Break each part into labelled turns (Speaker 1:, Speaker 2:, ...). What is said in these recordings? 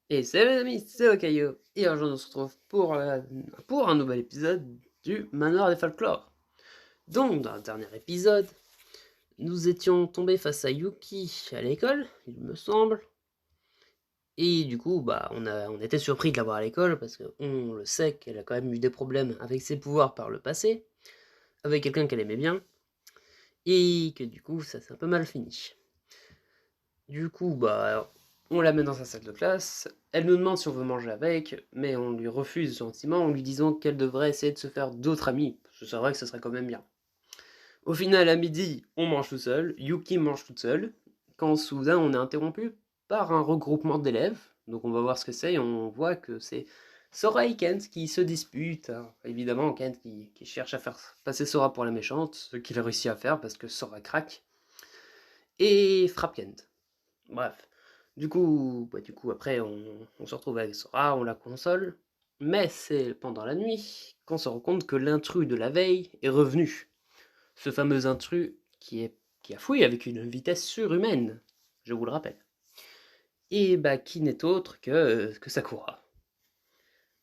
Speaker 1: Et salut les amis, c'est Okayo, et aujourd'hui on se retrouve pour un nouvel épisode du Manoir des Folklores. Donc, dans le dernier épisode, nous étions tombés face à Yuki à l'école, il me semble, et du coup, on était surpris de la voir à l'école, parce qu'on le sait qu'elle a quand même eu des problèmes avec ses pouvoirs par le passé, avec quelqu'un qu'elle aimait bien, et que du coup, ça s'est un peu mal fini. Du coup, on la met dans sa salle de classe, elle nous demande si on veut manger avec, mais on lui refuse gentiment en lui disant qu'elle devrait essayer de se faire d'autres amis, parce que c'est vrai que ce serait quand même bien. Au final, à midi, on mange tout seul, Yuki mange toute seule, quand soudain on est interrompu par un regroupement d'élèves, donc on va voir ce que c'est, et on voit que c'est Sora et Kent qui se disputent, hein. Évidemment, Kent qui cherche à faire passer Sora pour la méchante, ce qu'il a réussi à faire parce que Sora craque, et frappe Kent. Bref. Du coup, après, on se retrouve avec Sora, on la console. Mais c'est pendant la nuit qu'on se rend compte que l'intrus de la veille est revenu. Ce fameux intrus qui a fouillé avec une vitesse surhumaine, je vous le rappelle. Et qui n'est autre que Sakura.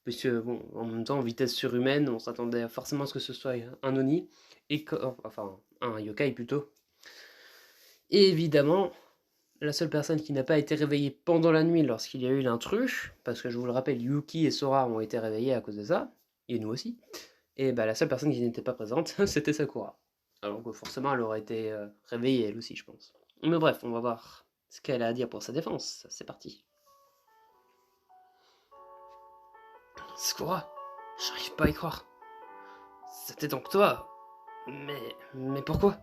Speaker 1: Puisque, bon, en même temps, vitesse surhumaine, on s'attendait forcément à ce que ce soit un Oni, enfin, un yokai plutôt. Et évidemment, la seule personne qui n'a pas été réveillée pendant la nuit lorsqu'il y a eu l'intrus, parce que je vous le rappelle, Yuki et Sora ont été réveillés à cause de ça, et nous aussi, et la seule personne qui n'était pas présente, c'était Sakura. Alors que forcément, elle aurait été réveillée elle aussi, je pense. Mais bref, on va voir ce qu'elle a à dire pour sa défense. C'est parti. Sakura, j'arrive pas à y croire. C'était donc toi. Mais pourquoi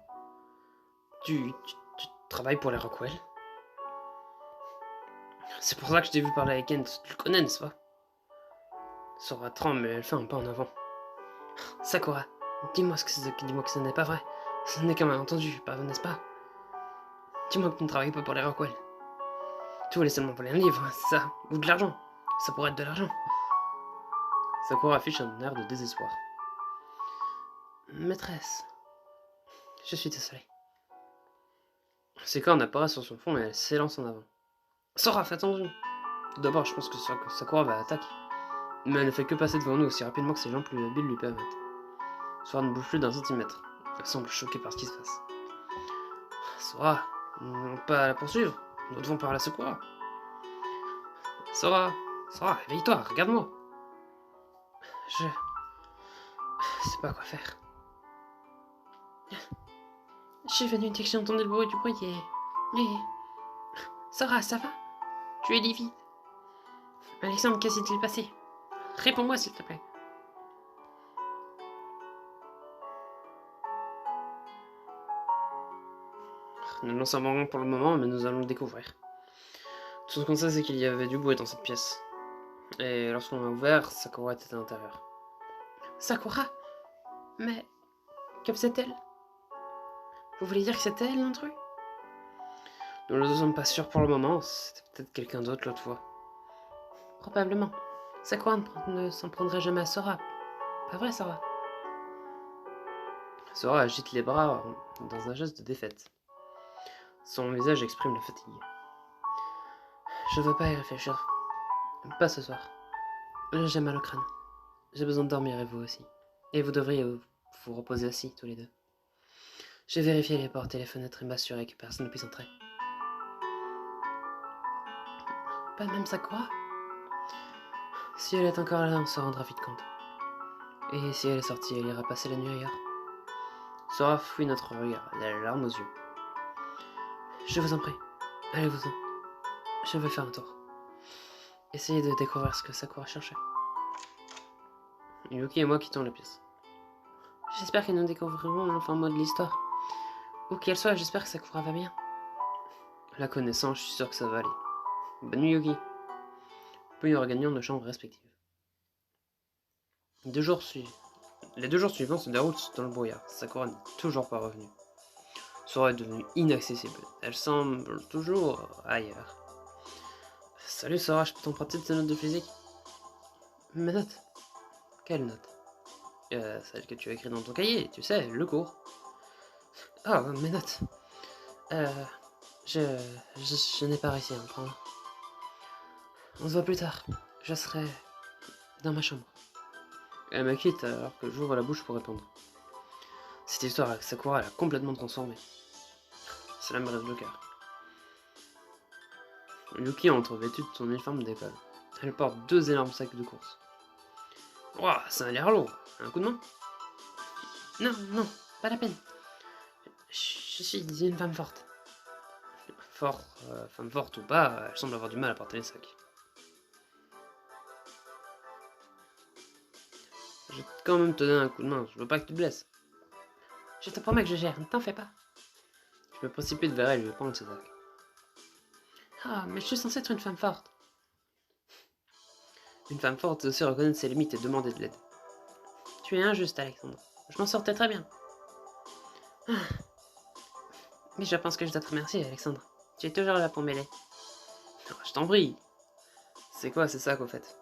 Speaker 1: tu travailles pour les Rockwell? C'est pour ça que je t'ai vu parler avec Kent. Tu le connais, n'est-ce pas? Sora tremble, mais elle fait un pas en avant. Sakura, dis-moi que ce n'est pas vrai. Ce n'est qu'un malentendu, n'est-ce pas? Dis-moi que tu ne travailles pas pour les Rockwell. Tu voulais seulement voler un livre, c'est ça? Ou de l'argent? Ça pourrait être de l'argent. Sakura affiche un air de désespoir. Maîtresse, je suis désolée. Ses cornes apparaissent sur son front et elle s'élance en avant. Sora, fais attention! Tout d'abord, je pense que Sakura va attaquer. Mais elle ne fait que passer devant nous aussi rapidement que ses jambes plus habiles lui permettent. Sora ne bouge plus d'un centimètre. Elle semble choquée par ce qui se passe. Sora, nous n'allons pas la poursuivre. Nous devons parler à Sakura. Sora, Sora, réveille-toi, regarde-moi. Je sais pas quoi faire. Je suis venu dès que j'ai entendu le bruit du bruit et... Sora, ça va? Tu es livide. Alexandre, qu'est-ce qui s'est passé? Réponds-moi, s'il te plaît. Nous n'en savons rien pour le moment, mais nous allons le découvrir. Tout ce qu'on sait, c'est qu'il y avait du bruit dans cette pièce. Et lorsqu'on a ouvert, Sakura était à l'intérieur. Sakura? Mais... que faisait-elle? Vous voulez dire que c'était elle, l'intrus? Nous ne sommes pas sûrs pour le moment, c'était peut-être quelqu'un d'autre l'autre fois. Probablement. Sakura ne s'en prendrait jamais à Sora. Pas vrai, Sora? Sora agite les bras dans un geste de défaite. Son visage exprime la fatigue. Je veux pas y réfléchir. Pas ce soir. J'ai mal au crâne. J'ai besoin de dormir et vous aussi. Et vous devriez vous reposer assis, tous les deux. J'ai vérifié les portes et les fenêtres et m'assurer que personne ne puisse entrer. Pas même Sakura? Si elle est encore là, on se rendra vite compte. Et si elle est sortie, elle ira passer la nuit ailleurs. Sora fuit notre regard, elle a les larmes aux yeux. Je vous en prie, allez-vous-en. Je vais faire un tour. Essayez de découvrir ce que Sakura cherchait. Yuki et moi quittons la pièce. J'espère que nous découvrirons l'enfant mot de l'histoire. Où qu'elle soit, j'espère que Sakura va bien. La connaissant, je suis sûr que ça va aller. Bonne nuit, Yuki. Puis nous regagnons nos chambres respectives. Les 2 jours suivants se déroulent dans le brouillard. Sakura n'est toujours pas revenue. Sora est devenue inaccessible. Elle semble toujours ailleurs. Salut Sora, je peux t'emprunter tes notes de physique? Mes notes? Quelles notes? Celles que tu as écrites dans ton cahier, tu sais, le cours. Ah, mes notes. Euh, je n'ai pas réussi à en prendre. On se voit plus tard. Je serai dans ma chambre. Elle me quitte alors que j'ouvre la bouche pour répondre. Cette histoire avec Sakura l'a complètement transformée. Cela me reste le cœur. Yuki entre vêtue de son uniforme d'école. Elle porte 2 énormes sacs de course. Ouah, ça a l'air lourd. Un coup de main? Non, non, pas la peine. Je suis une femme forte. Femme forte ou pas, elle semble avoir du mal à porter les sacs. Je vais quand même te donner un coup de main, je veux pas que tu te blesses. Je te promets que je gère, ne t'en fais pas. Je me précipite vers elle et lui prends ses sacs. Ah, mais je suis censée être une femme forte. Une femme forte, c'est aussi reconnaître ses limites et demander de l'aide. Tu es injuste, Alexandre. Je m'en sortais très bien. Ah. Mais je pense que je dois te remercier, Alexandre. Tu es toujours là pour m'aider. Oh, je t'en prie. C'est quoi, c'est ça qu'au fait?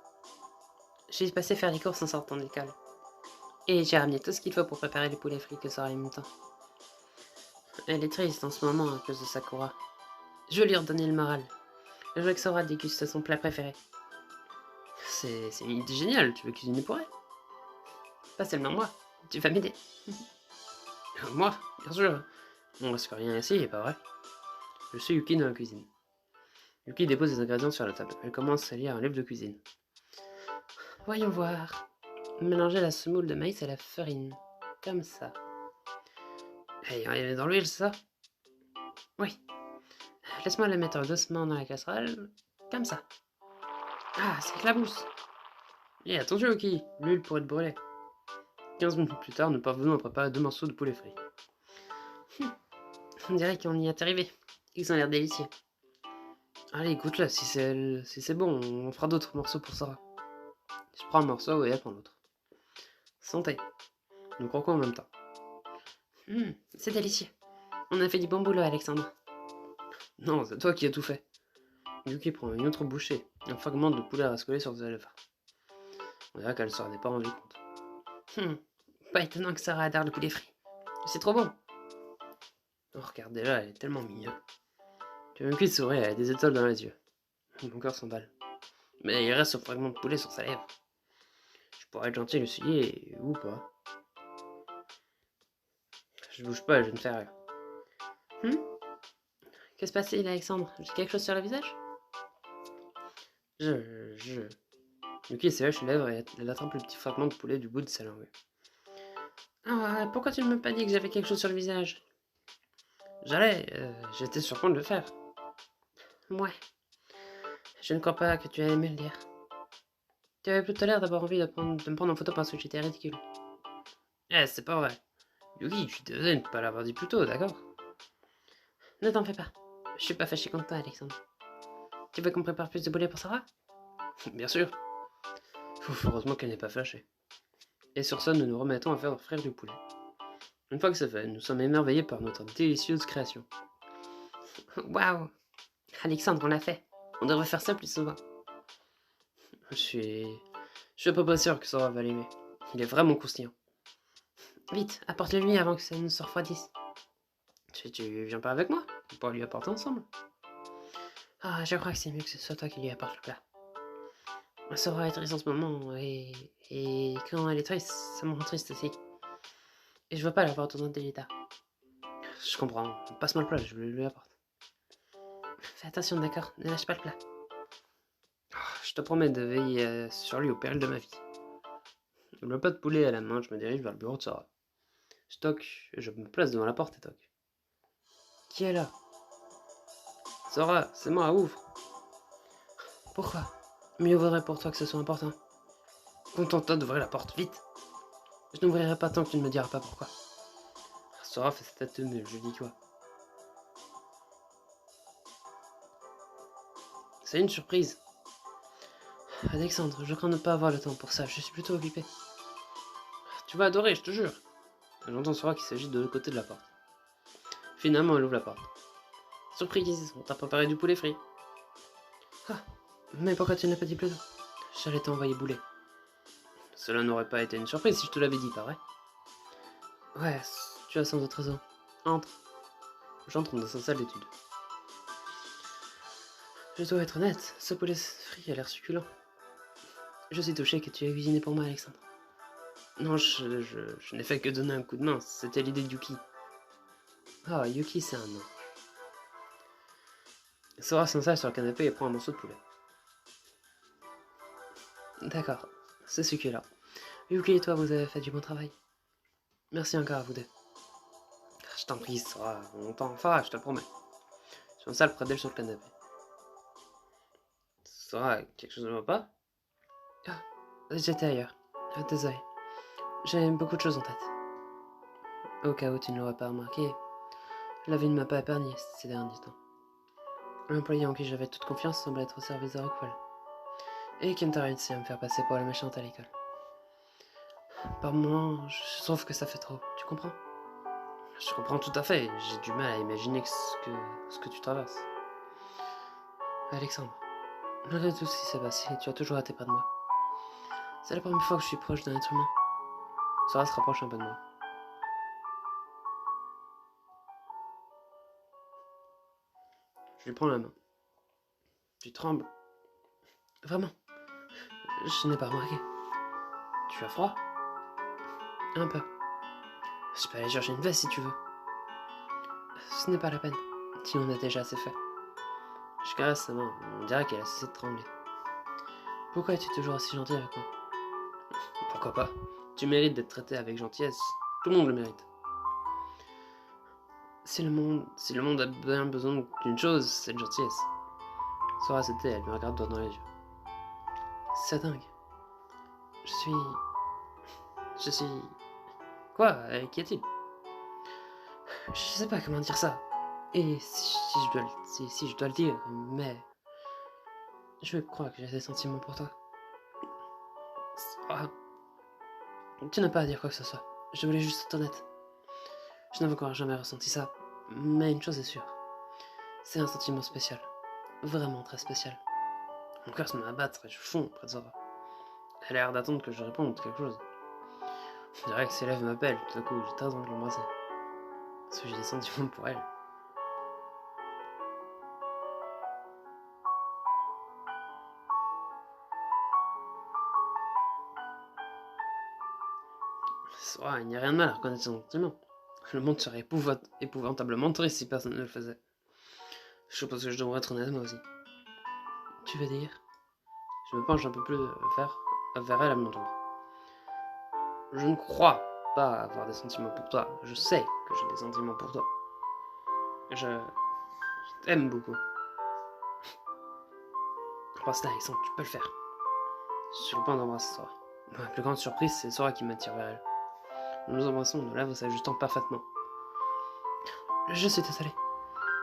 Speaker 1: J'ai passé faire les courses en sortant de l'école. Et j'ai ramené tout ce qu'il faut pour préparer les poulets frits que Sora aime tant. Elle est triste en ce moment à cause de Sakura. Je vais lui redonner le moral. Je veux que Sora déguste son plat préféré. C'est une idée géniale, tu veux cuisiner pour elle? Pas seulement moi, tu vas m'aider. Moi, bien sûr. On risque rien ici, pas vrai? Je suis Yuki dans la cuisine. Yuki dépose les ingrédients sur la table. Elle commence à lire un livre de cuisine. Voyons voir. Mélanger la semoule de maïs à la farine. Comme ça. Et on est dans l'huile, c'est ça? Oui. Laisse-moi la mettre doucement dans la casserole. Comme ça. Ah, c'est éclabousse. Et attention, Yuki, l'huile pourrait te brûler. 15 minutes plus tard, nous parvenons à préparer 2 morceaux de poulet frit. On dirait qu'on y est arrivé. Ils ont l'air délicieux. Allez, goûte-le, si c'est bon, on fera d'autres morceaux pour Sarah. Je prends un morceau et elle prend l'autre. Santé. Nous croquons en même temps. C'est délicieux. On a fait du bon boulot, Alexandre. Non, c'est toi qui as tout fait. Yuki prend une autre bouchée, un fragment de poulet rascolé sur ses lèvres. On dirait qu'elle s'en est pas rendu compte. Pas étonnant que Sarah adore le poulet frit. C'est trop bon. Oh, regardez-la, elle est tellement mignonne. Yuki sourit, elle a des étoiles dans les yeux. Mon cœur s'emballe. Mais il reste ce fragment de poulet sur sa lèvre. Je pourrais être gentil et l'essuyer, ou pas. Je bouge pas, je ne fais rien. Qu'est-ce qui se passe, Alexandre? J'ai quelque chose sur le visage? Yuki s'élève les lèvres et elle attrape le petit fragment de poulet du bout de sa langue. Ah, pourquoi tu ne m'as pas dit que j'avais quelque chose sur le visage? J'étais sur le point de le faire. Ouais. Je ne crois pas que tu allais me le dire. Tu avais plutôt l'air d'avoir envie de me prendre en photo parce que j'étais ridicule. Eh, c'est pas vrai. Yuki, je suis désolé de ne pas l'avoir dit plus tôt, d'accord? Ne t'en fais pas. Je suis pas fâché contre toi, Alexandre. Tu veux qu'on prépare plus de boulets pour Sarah? Bien sûr. Heureusement qu'elle n'est pas fâchée. Et sur ça, nous nous remettons à faire frire du poulet. Une fois que c'est fait, nous sommes émerveillés par notre délicieuse création. Waouh! Alexandre, on l'a fait. On devrait faire ça plus souvent. Je suis pas sûr que Sora va l'aimer. Il est vraiment croustillant. Vite, apporte-le-lui avant que ça ne se refroidisse. Tu viens pas avec moi? On pourra lui apporter ensemble. Ah, je crois que c'est mieux que ce soit toi qui lui apporte le plat. Sora est triste en ce moment et quand elle est triste, ça me rend triste aussi. Et je veux pas l'avoir dans un tel état. Je comprends. Passe-moi le plat, je lui apporte. Fais attention, d'accord? Ne lâche pas le plat. Je te promets de veiller sur lui au péril de ma vie. Le plat de poulet à la main, je me dirige vers le bureau de Sora. Je toque, je me place devant la porte et toque. Qui est là? Sora, c'est moi, ouvre. Pourquoi? Mieux vaudrait pour toi que ce soit important. Contente-toi d'ouvrir la porte, vite. Je n'ouvrirai pas tant que tu ne me diras pas pourquoi. Sora fait sa tête de nul, je dis quoi? C'est une surprise. Alexandre, je crains ne pas avoir le temps pour ça, je suis plutôt occupé. Tu vas adorer, je te jure. J'entends Sora qui s'agite de l'autre côté de la porte. Finalement, elle ouvre la porte. Surprise, on t'a préparé du poulet frit. Ah, mais pourquoi tu ne l'as pas dit plus tôt? J'allais t'envoyer bouler. Cela n'aurait pas été une surprise si je te l'avais dit, pas vrai? Ouais, tu as sans doute raison. Entre. J'entre dans sa salle d'études. Je dois être honnête, ce poulet frit a l'air succulent. Je suis touché que tu aies cuisiné pour moi, Alexandre. Non, je n'ai fait que donner un coup de main, c'était l'idée de Yuki. Ah, Yuki, c'est un nom. Sora s'installe sur le canapé et prend un morceau de poulet. D'accord, c'est succulent. Yuki et toi, vous avez fait du bon travail. Merci encore à vous deux. Je t'en prie, Sora, on t'en fera, je te le promets. Je m'installe près d'elle sur le canapé. Sora, quelque chose ne va pas? Ah, j'étais ailleurs. Désolé. J'ai beaucoup de choses en tête. Au cas où tu ne l'aurais pas remarqué, la vie ne m'a pas épargné ces derniers temps. L'employé en qui j'avais toute confiance semble être au service de Rockwell. Et Kenta réussi à me faire passer pour la méchante à l'école. Par moments, je trouve que ça fait trop, tu comprends? Je comprends tout à fait, j'ai du mal à imaginer ce que tu traverses. Alexandre, malgré tout ce qui s'est passé, tu as toujours été près de moi. C'est la première fois que je suis proche d'un être humain. Sora se rapproche un peu de moi. Je lui prends la main. Tu trembles. Vraiment. Je n'ai pas remarqué. Tu as froid? Un peu. Je peux aller chercher une veste si tu veux. Ce n'est pas la peine. Tu en as déjà assez fait. Je caresse sa main. On dirait qu'elle a cessé de trembler. Pourquoi es-tu toujours aussi gentil avec moi? Pourquoi pas? Tu mérites d'être traité avec gentillesse. Tout le monde le mérite. Si le monde a bien besoin d'une chose, c'est de gentillesse. Sora se tait, elle me regarde droit dans les yeux. C'est dingue. Je suis... Quoi? Qu'y a-t-il? Je sais pas comment dire ça. Et si je dois le dire, mais... Je crois que j'ai des sentiments pour toi. Sora, tu n'as pas à dire quoi que ce soit. Je voulais juste être honnête. Je n'avais encore jamais ressenti ça. Mais une chose est sûre. C'est un sentiment spécial. Vraiment très spécial. Mon cœur se met à battre et je fonds près de Sora. Elle a l'air d'attendre que je réponde quelque chose. On dirait que ses lèvres m'appellent, tout à coup, j'ai très envie de l'embrasser. Parce que j'ai des sentiments pour elle. Sora, il n'y a rien de mal à reconnaître ses sentiments. Le monde serait épouvantablement triste si personne ne le faisait. Je suppose que je devrais être honnête moi aussi. Tu veux dire? Je me penche un peu plus vers elle à mon tour. Je ne crois pas avoir des sentiments pour toi. Je sais que j'ai des sentiments pour toi. Je t'aime beaucoup. Pense-là, Alexandre, tu peux le faire. Sur le point d'embrasser Sora. Ma plus grande surprise, c'est Sora qui m'attire vers elle. Nous nous embrassons, nos lèvres s'ajustant parfaitement. Je suis désolé.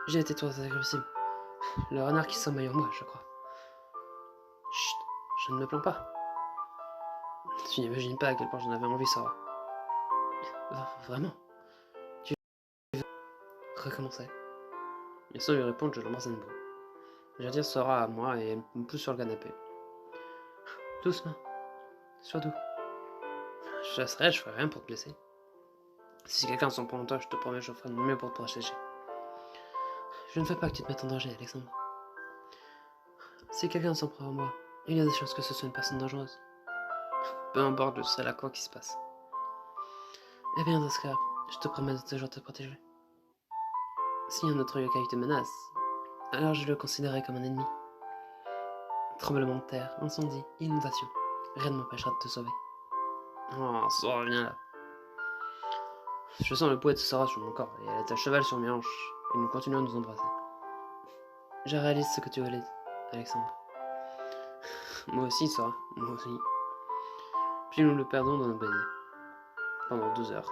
Speaker 1: J'ai été trop agressif. Le renard qui sommeille en moi, je crois. Chut, je ne me plains pas. Tu n'imagines pas à quel point j'en avais envie, Sora. Vraiment? Tu veux recommencer? Et sans lui répondre, je l'embrasse à nouveau. J'attire Sora à moi et elle me pousse sur le canapé. Doucement. Sois doux. Je laisserai, je ferai rien pour te blesser. Si quelqu'un s'en prend en toi, je te promets, je ferai de mon mieux pour te protéger. Je ne veux pas que tu te mettes en danger, Alexandre. Si quelqu'un s'en prend en moi, il y a des chances que ce soit une personne dangereuse. Peu importe, je serai là quoi qu'il se passe. Eh bien, dans ce cas, je te promets de toujours te protéger. Si un autre yokai te menace, alors je le considérerai comme un ennemi. Tremblement de terre, incendie, inondation. Rien ne m'empêchera de te sauver. Oh, Sora, viens là. Je sens le poids de Sora sur mon corps et elle est à cheval sur mes hanches, et nous continuons de nous embrasser. Je réalise ce que tu voulais, Alexandre. Moi aussi, Sora, moi aussi. Puis nous le perdons dans nos baisers. Pendant 2 heures.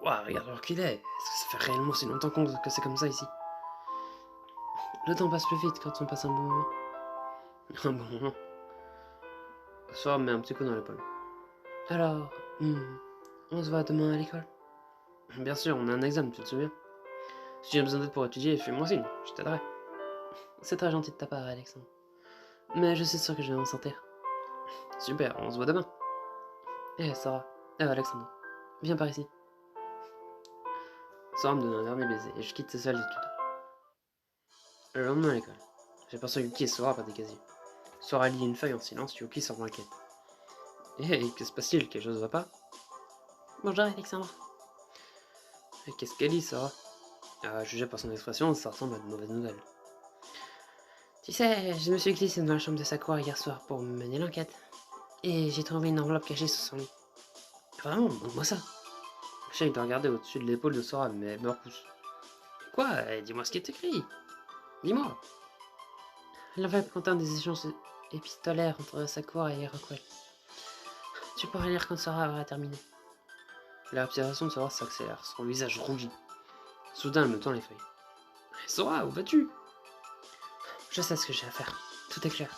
Speaker 1: Ouah, regarde l'heure qu'il est. Est-ce que ça fait réellement si longtemps que c'est comme ça ici? Le temps passe plus vite quand on passe un bon moment. Un bon moment. Sora me met un petit coup dans l'épaule. Alors, on se voit demain à l'école? Bien sûr, on a un examen, tu te souviens? Si j'ai besoin d'aide pour étudier, fais-moi signe, je t'aiderai. C'est très gentil de ta part, Alexandre. Mais je suis sûr que je vais m'en sortir. Super, on se voit demain. Sarah. Alexandre. Viens par ici. Sora me donne un dernier baiser et je quitte ces salles d'études. Le lendemain à l'école, j'aperçois Yuki et Sora par des casiers. Sora lit une feuille en silence, Yuki semble inquiète. Hé, que se passe-t-il? Quelque chose ne va pas? Bonjour Alexandre. Et qu'est-ce qu'elle lit, Sora? Jugé par son expression, ça ressemble à de mauvaises nouvelles. Tu sais, je me suis glissé dans la chambre de Sakura hier soir pour mener l'enquête. Et j'ai trouvé une enveloppe cachée sous son lit. Vraiment, montre-moi ça. J'essaye de regarder au-dessus de l'épaule de Sora, mais elle me repousse. Quoi? Dis-moi ce qui est écrit. Dis-moi. L'enveloppe contient des échanges épistolaires entre Sakura et Rockwell. Tu pourras lire quand Sora aura terminé. La respiration de Sora s'accélère, son visage rougit. Soudain, elle me tend les feuilles. Sora, où vas-tu? Je sais ce que j'ai à faire. Tout est clair.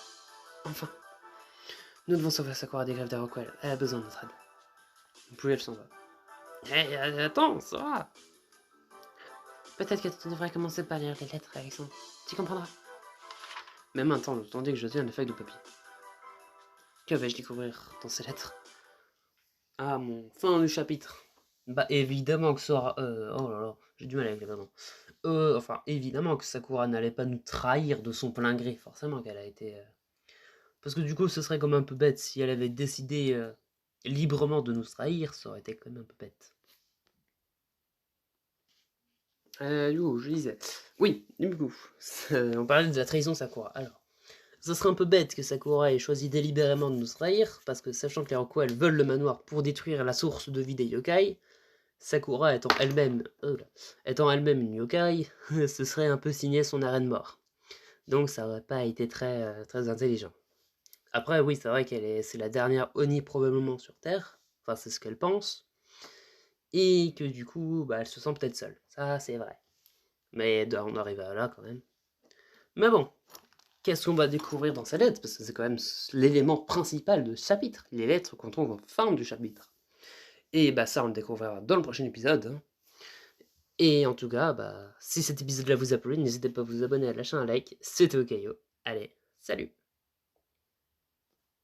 Speaker 1: Enfin. Nous devons sauver Sakura des griffes de Rockwell. Elle a besoin de notre aide. Puis elle s'en va. Hé, attends, Sora! Peut-être que tu devrais commencer par lire les lettres, Alexandre. Tu comprendras. Mes mains tendent, tandis que je tiens des feuilles de papier. Que vais-je découvrir dans ces lettres? Ah, mon fin du chapitre. Bah, évidemment que Sora... oh là là, j'ai du mal avec les prénoms. Enfin, évidemment que Sakura n'allait pas nous trahir de son plein gré. Forcément qu'elle a été... Parce que du coup, ce serait comme un peu bête si elle avait décidé librement de nous trahir. Ça aurait été quand même un peu bête. Du coup, je disais... Oui, du coup, on parlait de la trahison de Sakura. Alors, ce serait un peu bête que Sakura ait choisi délibérément de nous trahir, parce que sachant que les Rockwell veulent le manoir pour détruire la source de vie des yokai, Sakura étant elle-même une yokai, ce serait un peu signer son arrêt de mort. Donc ça aurait pas été très, très intelligent. Après, oui, c'est vrai c'est la dernière Oni probablement sur Terre, enfin c'est ce qu'elle pense, et que du coup, bah, elle se sent peut-être seule. Ça, c'est vrai. Mais on arrive à là quand même. Mais bon, qu'est-ce qu'on va découvrir dans ces lettres? Parce que c'est quand même l'élément principal de ce chapitre, les lettres qu'on trouve en fin du chapitre. Et bah ça, on le découvrira dans le prochain épisode. Hein. Et en tout cas, bah, si cet épisode-là vous a plu, n'hésitez pas à vous abonner, à lâcher un like. C'était Okayo. Allez, salut!